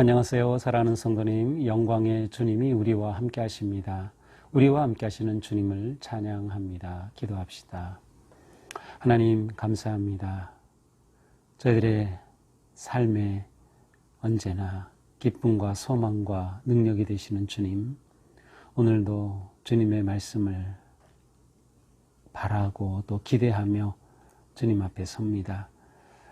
안녕하세요. 사랑하는 성도님, 영광의 주님이 우리와 함께 하십니다. 우리와 함께 하시는 주님을 찬양합니다. 기도합시다. 하나님 감사합니다. 저희들의 삶에 언제나 기쁨과 소망과 능력이 되시는 주님, 오늘도 주님의 말씀을 바라고 또 기대하며 주님 앞에 섭니다.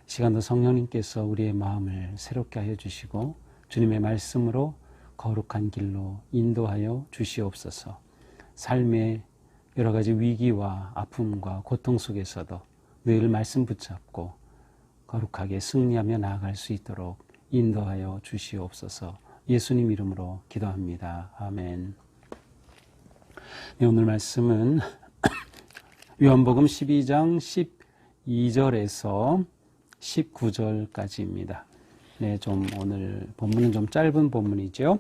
시간도 성령님께서 우리의 마음을 새롭게 하여 주시고 주님의 말씀으로 거룩한 길로 인도하여 주시옵소서. 삶의 여러 가지 위기와 아픔과 고통 속에서도 늘 말씀 붙잡고 거룩하게 승리하며 나아갈 수 있도록 인도하여 주시옵소서. 예수님 이름으로 기도합니다. 아멘. 네, 오늘 말씀은 요한복음 12장 12절에서 19절까지입니다. 네, 오늘 본문은 좀 짧은 본문이죠.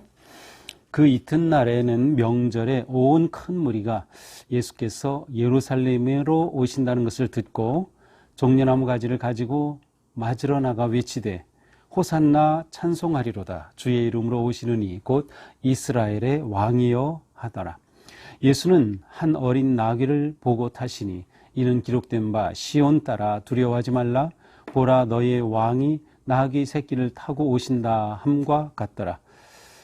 그 이튿날에는 명절에 온 큰 무리가 예수께서 예루살렘으로 오신다는 것을 듣고 종려나무 가지를 가지고 맞으러 나가 외치되 호산나 찬송하리로다. 주의 이름으로 오시느니 곧 이스라엘의 왕이여 하더라. 예수는 한 어린 나귀를 보고 타시니 이는 기록된 바 시온 따라 두려워하지 말라. 보라 너의 왕이 나귀 새끼를 타고 오신다 함과 같더라.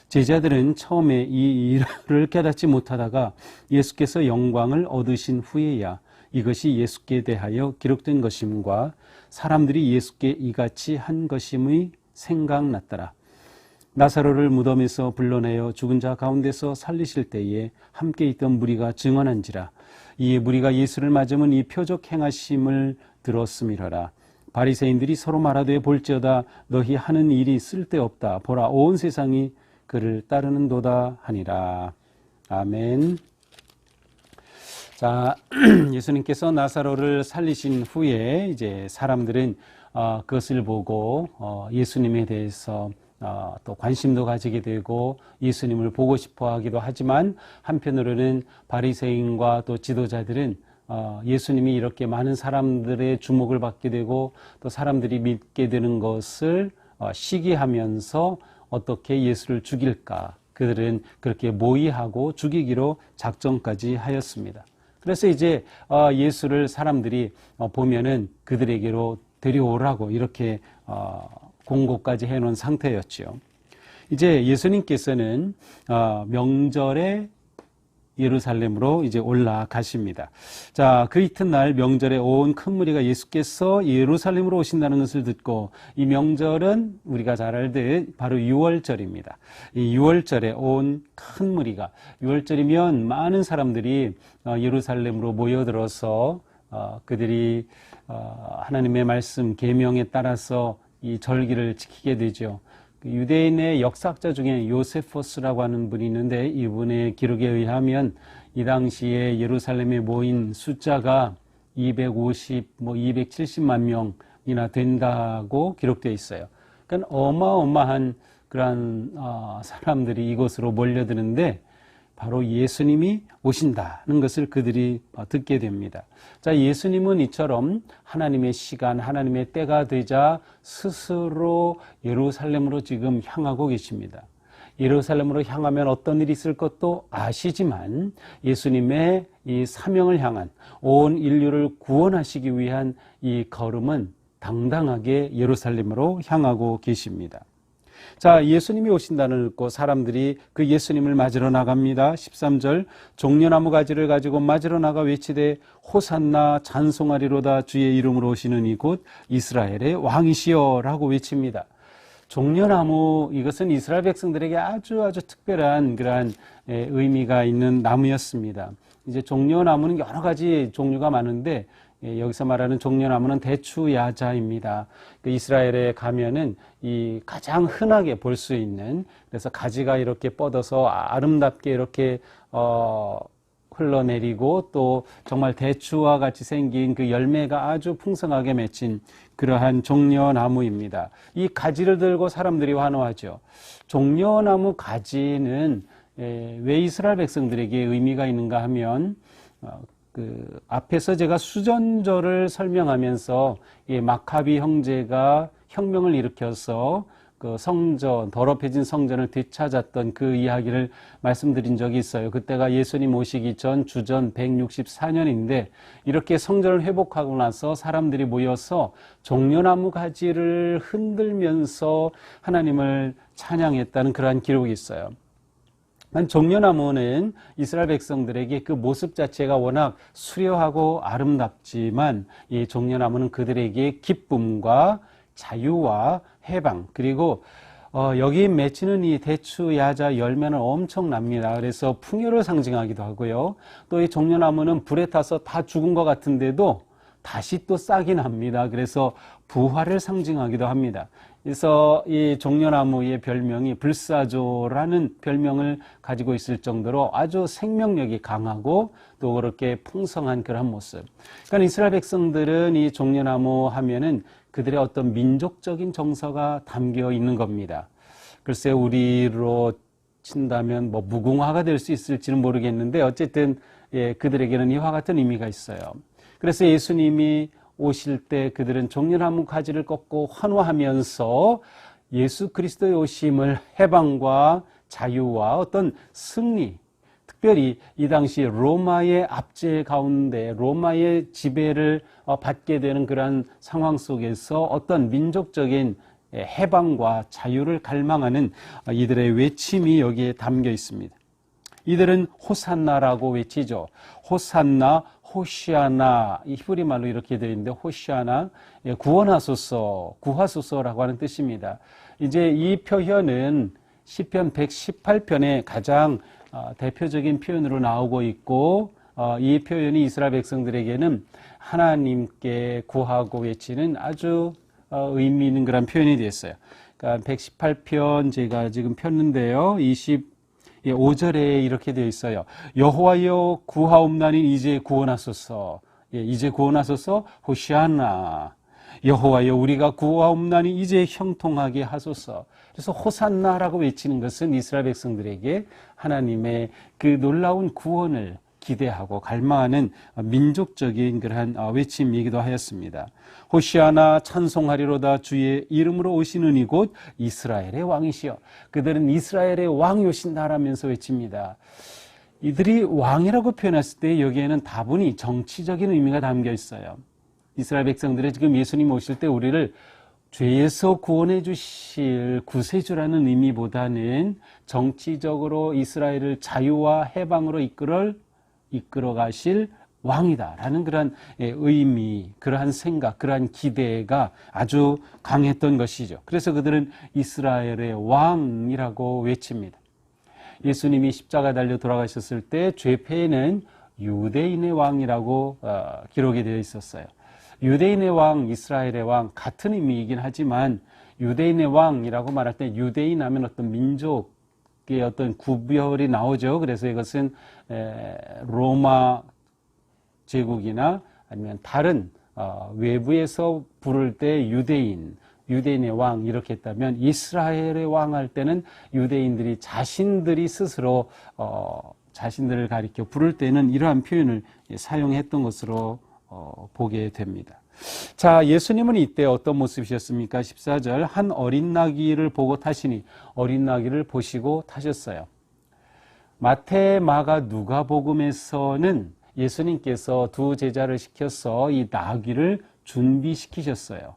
제자들은 처음에 이 일을 깨닫지 못하다가 예수께서 영광을 얻으신 후에야 이것이 예수께 대하여 기록된 것임과 사람들이 예수께 이같이 한 것임의 생각났더라. 나사로를 무덤에서 불러내어 죽은 자 가운데서 살리실 때에 함께 있던 무리가 증언한지라. 이에 무리가 예수를 맞으면 이 표적 행하심을 들었음이러라. 바리새인들이 서로 말하되 볼지어다 너희 하는 일이 쓸데없다. 보라 온 세상이 그를 따르는도다 하니라. 아멘. 자, 예수님께서 나사로를 살리신 후에 이제 사람들은 그것을 보고 예수님에 대해서 또 관심도 가지게 되고 예수님을 보고 싶어 하기도 하지만 한편으로는 바리새인과 또 지도자들은 예수님이 이렇게 많은 사람들의 주목을 받게 되고 또 사람들이 믿게 되는 것을 시기하면서 어떻게 예수를 죽일까 그들은 그렇게 모의하고 죽이기로 작정까지 하였습니다. 그래서 이제 예수를 사람들이 보면은 그들에게로 데려오라고 이렇게 공고까지 해놓은 상태였죠. 이제 예수님께서는 명절에 예루살렘으로 이제 올라가십니다. 자, 그 이튿날 명절에 온 큰 무리가 예수께서 예루살렘으로 오신다는 것을 듣고 이 명절은 우리가 잘 알듯 바로 유월절입니다. 이 유월절에 온 큰 무리가 6월절이면 많은 사람들이 예루살렘으로 모여들어서 그들이 하나님의 말씀 계명에 따라서 이 절기를 지키게 되죠. 유대인의 역사학자 중에 요세포스라고 하는 분이 있는데 이분의 기록에 의하면 이 당시에 예루살렘에 모인 숫자가 270만 명이나 된다고 기록되어 있어요. 그러니까 어마어마한 그런 사람들이 이곳으로 몰려드는데 바로 예수님이 오신다는 것을 그들이 듣게 됩니다. 자, 예수님은 이처럼 하나님의 시간, 하나님의 때가 되자 스스로 예루살렘으로 지금 향하고 계십니다. 예루살렘으로 향하면 어떤 일이 있을 것도 아시지만 예수님의 이 사명을 향한 온 인류를 구원하시기 위한 이 걸음은 당당하게 예루살렘으로 향하고 계십니다. 자, 예수님이 오신다는 듣고 사람들이 그 예수님을 맞으러 나갑니다. 13절 종려나무 가지를 가지고 맞으러 나가 외치되 호산나 찬송하리로다. 주의 이름으로 오시는 이곳 이스라엘의 왕이시여 라고 외칩니다. 종려나무, 이것은 이스라엘 백성들에게 아주 특별한 그러한 의미가 있는 나무였습니다. 이제 종려나무는 여러 가지 종류가 많은데 여기서 말하는 종려나무는 대추야자입니다. 이스라엘에 가면은 이 가장 흔하게 볼 수 있는, 그래서 가지가 이렇게 뻗어서 아름답게 이렇게 흘러내리고 또 정말 대추와 같이 생긴 그 열매가 아주 풍성하게 맺힌 그러한 종려나무입니다. 이 가지를 들고 사람들이 환호하죠. 종려나무 가지는 왜 이스라엘 백성들에게 의미가 있는가 하면 그 앞에서 제가 수전절을 설명하면서 마카비 형제가 혁명을 일으켜서 그 성전, 더럽혀진 성전을 되찾았던 그 이야기를 말씀드린 적이 있어요. 그때가 예수님 오시기 전 주전 164년인데 이렇게 성전을 회복하고 나서 사람들이 모여서 종려나무 가지를 흔들면서 하나님을 찬양했다는 그러한 기록이 있어요. 종려나무는 이스라엘 백성들에게 그 모습 자체가 워낙 수려하고 아름답지만 이 종려나무는 그들에게 기쁨과 자유와 해방, 그리고 여기 맺히는 이 대추, 야자, 열매는 엄청납니다. 그래서 풍요를 상징하기도 하고요. 또 이 종려나무는 불에 타서 다 죽은 것 같은데도 다시 또 싹이 납니다. 그래서 부활을 상징하기도 합니다. 그래서 이 종려나무의 별명이 불사조라는 별명을 가지고 있을 정도로 아주 생명력이 강하고 또 그렇게 풍성한 그런 모습. 그러니까 이스라엘 백성들은 이 종려나무 하면은 그들의 어떤 민족적인 정서가 담겨 있는 겁니다. 글쎄 우리로 친다면 뭐 무궁화가 될 수 있을지는 모르겠는데 어쨌든 그들에게는 이와 같은 의미가 있어요. 그래서 예수님이 오실 때 그들은 종려나무 가지를 꺾고 환호하면서 예수 그리스도의 오심을 해방과 자유와 어떤 승리, 특별히 이 당시 로마의 압제 가운데 로마의 지배를 받게 되는 그러한 상황 속에서 어떤 민족적인 해방과 자유를 갈망하는 이들의 외침이 여기에 담겨 있습니다. 이들은 호산나라고 외치죠. 호산나, 호시아나, 이 히브리 말로 이렇게 되어 있는데 호시아나, 구원하소서, 구하소서라고 하는 뜻입니다. 이제 이 표현은 시편 118편에 가장 대표적인 표현으로 나오고 있고 이 표현이 이스라엘 백성들에게는 하나님께 구하고 외치는 아주 의미 있는 그런 표현이 됐어요. 그러니까 118편 제가 지금 폈는데요. 5절에 이렇게 되어 있어요. 여호와여 구하옵나니 이제 구원하소서. 이제 구원하소서. 호시아나. 여호와여 우리가 구하옵나니 이제 형통하게 하소서. 그래서 호산나라고 외치는 것은 이스라엘 백성들에게 하나님의 그 놀라운 구원을 기대하고 갈망하는 민족적인 그러한 외침이기도 하였습니다. 호시아나 찬송하리로다 주의 이름으로 오시는 이곳 이스라엘의 왕이시여. 그들은 이스라엘의 왕이 오신다라면서 외칩니다. 이들이 왕이라고 표현했을 때 여기에는 다분히 정치적인 의미가 담겨 있어요. 이스라엘 백성들이 지금 예수님 오실 때 우리를 죄에서 구원해 주실 구세주라는 의미보다는 정치적으로 이스라엘을 자유와 해방으로 이끌어 가실 왕이다라는 그러한 의미, 그러한 생각, 그러한 기대가 아주 강했던 것이죠. 그래서 그들은 이스라엘의 왕이라고 외칩니다. 예수님이 십자가 달려 돌아가셨을 때 죄패에는 유대인의 왕이라고 기록이 되어 있었어요. 유대인의 왕, 이스라엘의 왕 같은 의미이긴 하지만 유대인의 왕이라고 말할 때 유대인 하면 어떤 민족의 어떤 구별이 나오죠. 그래서 이것은 로마 제국이나 아니면 다른 외부에서 부를 때 유대인의 왕 이렇게 했다면 이스라엘의 왕 할 때는 유대인들이 자신들이 스스로 자신들을 가리켜 부를 때는 이러한 표현을 사용했던 것으로 보게 됩니다. 자, 예수님은 이때 어떤 모습이셨습니까? 14절 한 어린 나귀를 보고 타시니 어린 나귀를 보시고 타셨어요. 마태, 마가, 누가복음에서는 예수님께서 두 제자를 시켜서 이 나귀를 준비시키셨어요.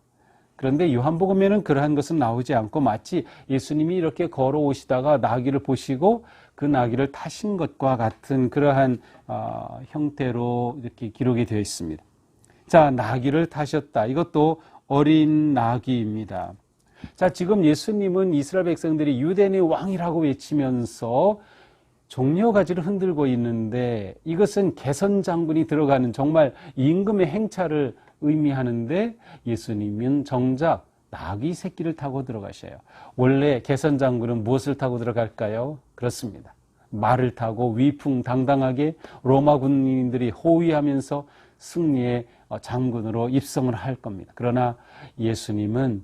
그런데 요한복음에는 그러한 것은 나오지 않고 마치 예수님이 이렇게 걸어오시다가 나귀를 보시고 그 나귀를 타신 것과 같은 그러한 형태로 이렇게 기록이 되어 있습니다. 자, 나귀를 타셨다. 이것도 어린 나귀입니다. 자, 지금 예수님은 이스라엘 백성들이 유대인의 왕이라고 외치면서 종려가지를 흔들고 있는데 이것은 개선 장군이 들어가는 정말 임금의 행차를 의미하는데 예수님은 정작 나귀 새끼를 타고 들어가셔요. 원래 개선 장군은 무엇을 타고 들어갈까요? 그렇습니다. 말을 타고 위풍당당하게 로마 군인들이 호위하면서 승리의 장군으로 입성을 할 겁니다. 그러나 예수님은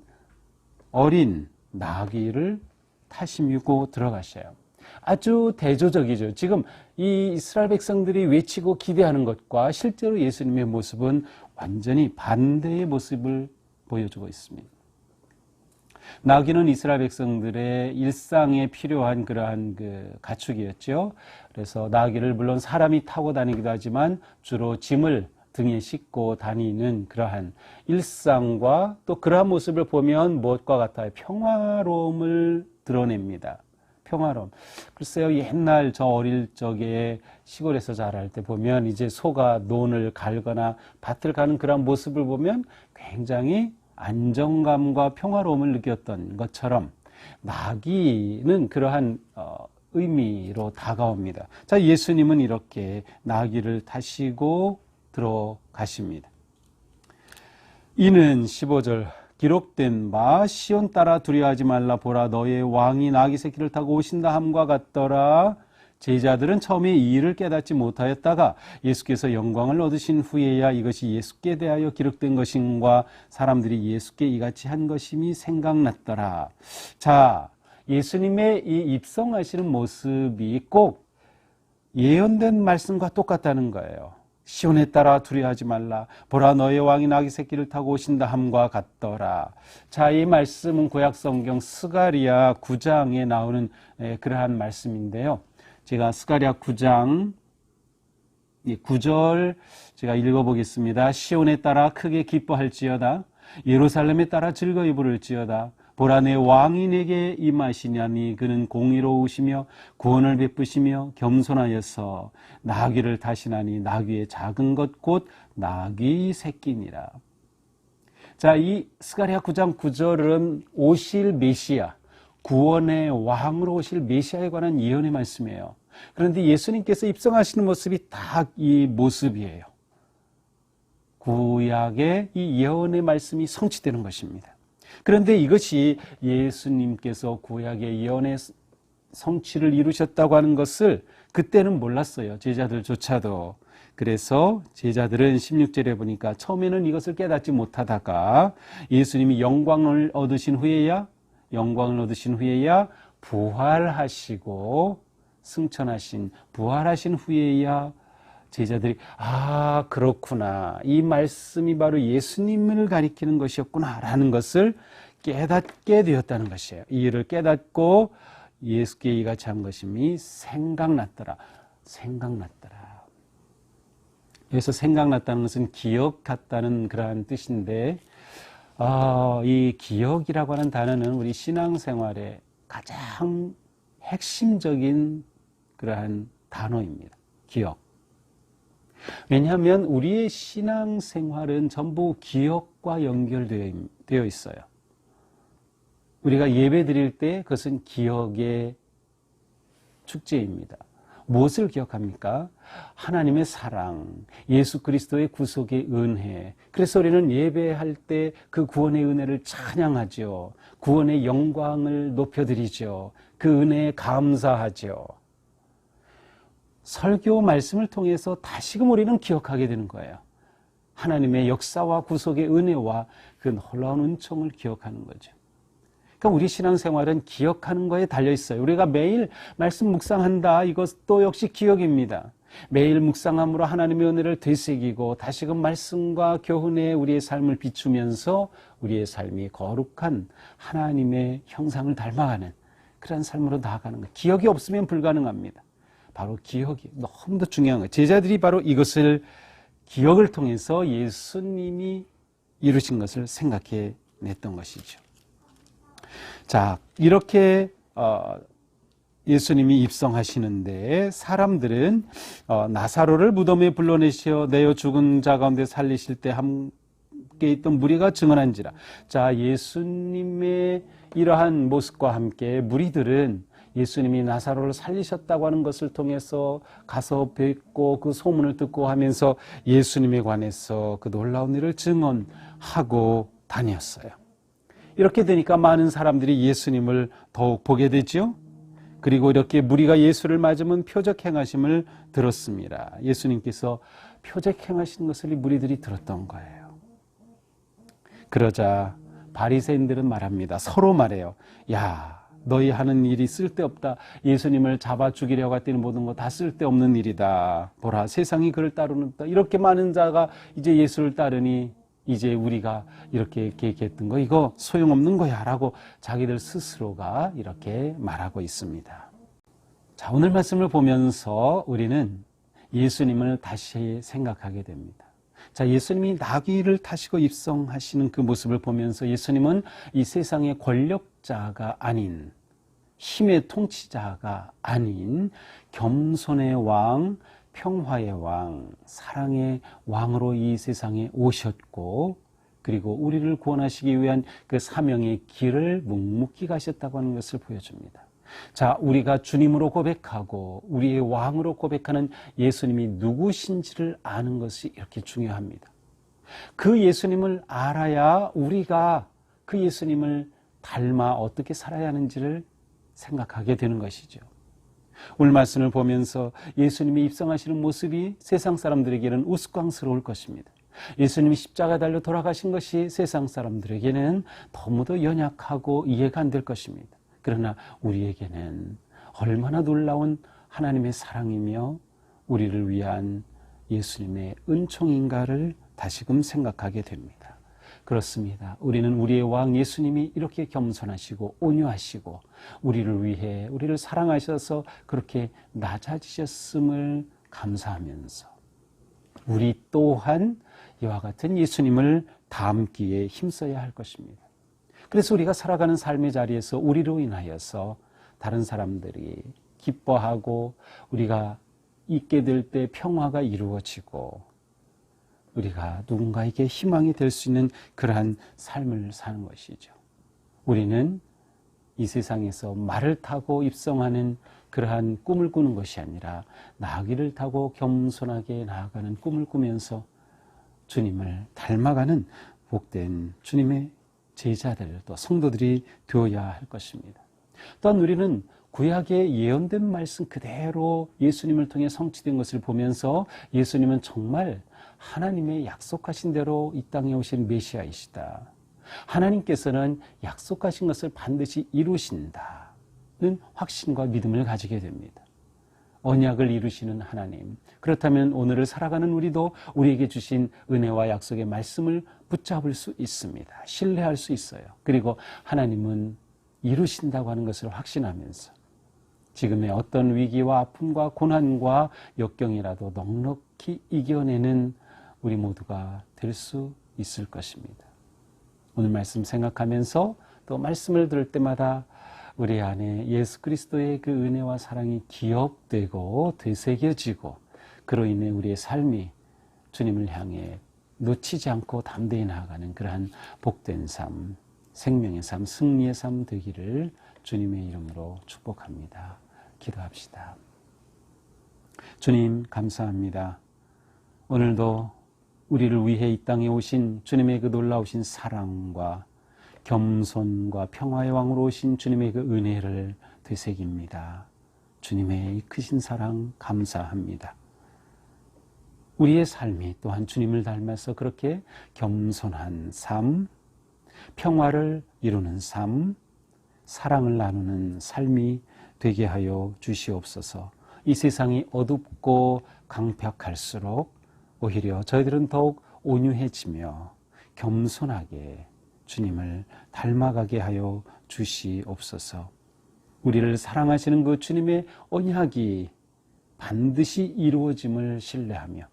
어린 나귀를 타시고 들어가셔요. 아주 대조적이죠. 지금 이 이스라엘 백성들이 외치고 기대하는 것과 실제로 예수님의 모습은 완전히 반대의 모습을 보여주고 있습니다. 나귀는 이스라엘 백성들의 일상에 필요한 그러한 가축이었죠. 그래서 나귀를 물론 사람이 타고 다니기도 하지만 주로 짐을 등에 싣고 다니는 그러한 일상과 또 그러한 모습을 보면 무엇과 같아요? 평화로움을 드러냅니다. 평화로움. 글쎄요, 옛날 저 어릴 적에 시골에서 자랄 때 보면 이제 소가 논을 갈거나 밭을 가는 그런 모습을 보면 굉장히 안정감과 평화로움을 느꼈던 것처럼 나귀는 그러한 의미로 다가옵니다. 자, 예수님은 이렇게 나귀를 타시고 들어가십니다. 이는 15절 기록된 바 시온 따라 두려워하지 말라 보라 너의 왕이 나귀 새끼를 타고 오신다 함과 같더라. 제자들은 처음에 이 일을 깨닫지 못하였다가 예수께서 영광을 얻으신 후에야 이것이 예수께 대하여 기록된 것인가 사람들이 예수께 이같이 한 것임이 생각났더라. 자, 예수님의 이 입성하시는 모습이 꼭 예언된 말씀과 똑같다는 거예요. 시온에 따라 두려워하지 말라 보라 너의 왕이 나귀 새끼를 타고 오신다 함과 같더라. 자, 이 말씀은 구약성경 스가랴 9장에 나오는 그러한 말씀인데요. 제가 스가랴 9장 9절 제가 읽어보겠습니다. 시온에 따라 크게 기뻐할지어다 예루살렘에 따라 즐거이 부를지어다 보라 내 왕이 내게 임하시냐니 그는 공의로우시며 구원을 베푸시며 겸손하여서 나귀를 타시나니 나귀의 작은 것 곧 나귀 새끼니라. 자, 이 스가랴 9장 9절은 오실 메시아 구원의 왕으로 오실 메시아에 관한 예언의 말씀이에요. 그런데 예수님께서 입성하시는 모습이 다 이 모습이에요. 구약의 이 예언의 말씀이 성취되는 것입니다. 그런데 이것이 예수님께서 구약의 예언의 성취를 이루셨다고 하는 것을 그때는 몰랐어요. 제자들조차도. 그래서 제자들은 16절에 보니까 처음에는 이것을 깨닫지 못하다가 예수님이 영광을 얻으신 후에야 부활하시고 승천하신 부활하신 후에야 제자들이 그렇구나 이 말씀이 바로 예수님을 가리키는 것이었구나 라는 것을 깨닫게 되었다는 것이에요. 이 일을 깨닫고 예수께 이같이 한 것임이 생각났더라. 여기서 생각났다는 것은 기억 같다는 그러한 뜻인데 이 기억이라고 하는 단어는 우리 신앙생활의 가장 핵심적인 그러한 단어입니다. 기억. 왜냐하면 우리의 신앙생활은 전부 기억과 연결되어 있어요. 우리가 예배 드릴 때 그것은 기억의 축제입니다. 무엇을 기억합니까? 하나님의 사랑, 예수 그리스도의 구속의 은혜. 그래서 우리는 예배할 때 그 구원의 은혜를 찬양하죠. 구원의 영광을 높여드리죠. 그 은혜에 감사하죠. 설교 말씀을 통해서 다시금 우리는 기억하게 되는 거예요. 하나님의 역사와 구속의 은혜와 그 놀라운 은총을 기억하는 거죠. 그러니까 우리 신앙생활은 기억하는 거에 달려있어요. 우리가 매일 말씀 묵상한다. 이것도 역시 기억입니다. 매일 묵상함으로 하나님의 은혜를 되새기고 다시금 말씀과 교훈에 우리의 삶을 비추면서 우리의 삶이 거룩한 하나님의 형상을 닮아가는 그런 삶으로 나아가는 거예요. 기억이 없으면 불가능합니다. 바로 기억이 너무도 중요한 거예요. 제자들이 바로 이것을 기억을 통해서 예수님이 이루신 것을 생각해 냈던 것이죠. 자, 이렇게 예수님이 입성하시는데 사람들은 나사로를 무덤에 불러내시어 내어 죽은 자 가운데 살리실 때 함께 있던 무리가 증언한지라. 자, 예수님의 이러한 모습과 함께 무리들은 예수님이 나사로를 살리셨다고 하는 것을 통해서 가서 뵙고 그 소문을 듣고 하면서 예수님에 관해서 그 놀라운 일을 증언하고 다녔어요. 이렇게 되니까 많은 사람들이 예수님을 더욱 보게 되죠. 그리고 이렇게 무리가 예수를 맞으면 표적 행하심을 들었습니다. 예수님께서 표적 행하시는 것을 이 무리들이 들었던 거예요. 그러자 바리새인들은 말합니다. 서로 말해요. 야, 너희 하는 일이 쓸데없다. 예수님을 잡아 죽이려고 할 때는 모든 거 다 쓸데없는 일이다. 보라, 세상이 그를 따르는다. 이렇게 많은 자가 이제 예수를 따르니 이제 우리가 이렇게 얘기했던 거 이거 소용없는 거야 라고 자기들 스스로가 이렇게 말하고 있습니다. 자, 오늘 말씀을 보면서 우리는 예수님을 다시 생각하게 됩니다. 자, 예수님이 나귀를 타시고 입성하시는 그 모습을 보면서 예수님은 이 세상의 권력자가 아닌, 힘의 통치자가 아닌 겸손의 왕, 평화의 왕, 사랑의 왕으로 이 세상에 오셨고, 그리고 우리를 구원하시기 위한 그 사명의 길을 묵묵히 가셨다고 하는 것을 보여줍니다. 자, 우리가 주님으로 고백하고 우리의 왕으로 고백하는 예수님이 누구신지를 아는 것이 이렇게 중요합니다. 그 예수님을 알아야 우리가 그 예수님을 닮아 어떻게 살아야 하는지를 생각하게 되는 것이죠. 오늘 말씀을 보면서 예수님이 입성하시는 모습이 세상 사람들에게는 우스꽝스러울 것입니다. 예수님이 십자가 달려 돌아가신 것이 세상 사람들에게는 너무도 연약하고 이해가 안 될 것입니다. 그러나 우리에게는 얼마나 놀라운 하나님의 사랑이며 우리를 위한 예수님의 은총인가를 다시금 생각하게 됩니다. 그렇습니다. 우리는 우리의 왕 예수님이 이렇게 겸손하시고 온유하시고 우리를 위해 우리를 사랑하셔서 그렇게 낮아지셨음을 감사하면서 우리 또한 이와 같은 예수님을 닮기에 힘써야 할 것입니다. 그래서 우리가 살아가는 삶의 자리에서 우리로 인하여서 다른 사람들이 기뻐하고 우리가 있게 될 때 평화가 이루어지고 우리가 누군가에게 희망이 될 수 있는 그러한 삶을 사는 것이죠. 우리는 이 세상에서 말을 타고 입성하는 그러한 꿈을 꾸는 것이 아니라 나귀를 타고 겸손하게 나아가는 꿈을 꾸면서 주님을 닮아가는 복된 주님의 제자들 또 성도들이 되어야 할 것입니다. 또한 우리는 구약의 예언된 말씀 그대로 예수님을 통해 성취된 것을 보면서 예수님은 정말 하나님의 약속하신 대로 이 땅에 오신 메시아이시다. 하나님께서는 약속하신 것을 반드시 이루신다는 확신과 믿음을 가지게 됩니다. 언약을 이루시는 하나님. 그렇다면 오늘을 살아가는 우리도 우리에게 주신 은혜와 약속의 말씀을 붙잡을 수 있습니다. 신뢰할 수 있어요. 그리고 하나님은 이루신다고 하는 것을 확신하면서 지금의 어떤 위기와 아픔과 고난과 역경이라도 넉넉히 이겨내는 우리 모두가 될 수 있을 것입니다. 오늘 말씀 생각하면서 또 말씀을 들을 때마다 우리 안에 예수 그리스도의 그 은혜와 사랑이 기억되고 되새겨지고 그로 인해 우리의 삶이 주님을 향해 놓치지 않고 담대히 나아가는 그러한 복된 삶, 생명의 삶, 승리의 삶 되기를 주님의 이름으로 축복합니다. 기도합시다. 주님 감사합니다. 오늘도 우리를 위해 이 땅에 오신 주님의 그 놀라우신 사랑과 겸손과 평화의 왕으로 오신 주님의 그 은혜를 되새깁니다. 주님의 이 크신 사랑 감사합니다. 우리의 삶이 또한 주님을 닮아서 그렇게 겸손한 삶, 평화를 이루는 삶, 사랑을 나누는 삶이 되게 하여 주시옵소서. 이 세상이 어둡고 강팍할수록 오히려 저희들은 더욱 온유해지며 겸손하게 주님을 닮아가게 하여 주시옵소서. 우리를 사랑하시는 그 주님의 언약이 반드시 이루어짐을 신뢰하며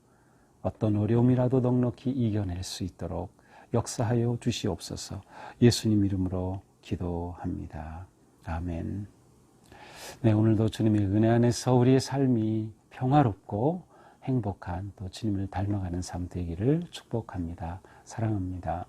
어떤 어려움이라도 넉넉히 이겨낼 수 있도록 역사하여 주시옵소서. 예수님 이름으로 기도합니다. 아멘. 네, 오늘도 주님의 은혜 안에서 우리의 삶이 평화롭고 행복한 또 주님을 닮아가는 삶 되기를 축복합니다. 사랑합니다.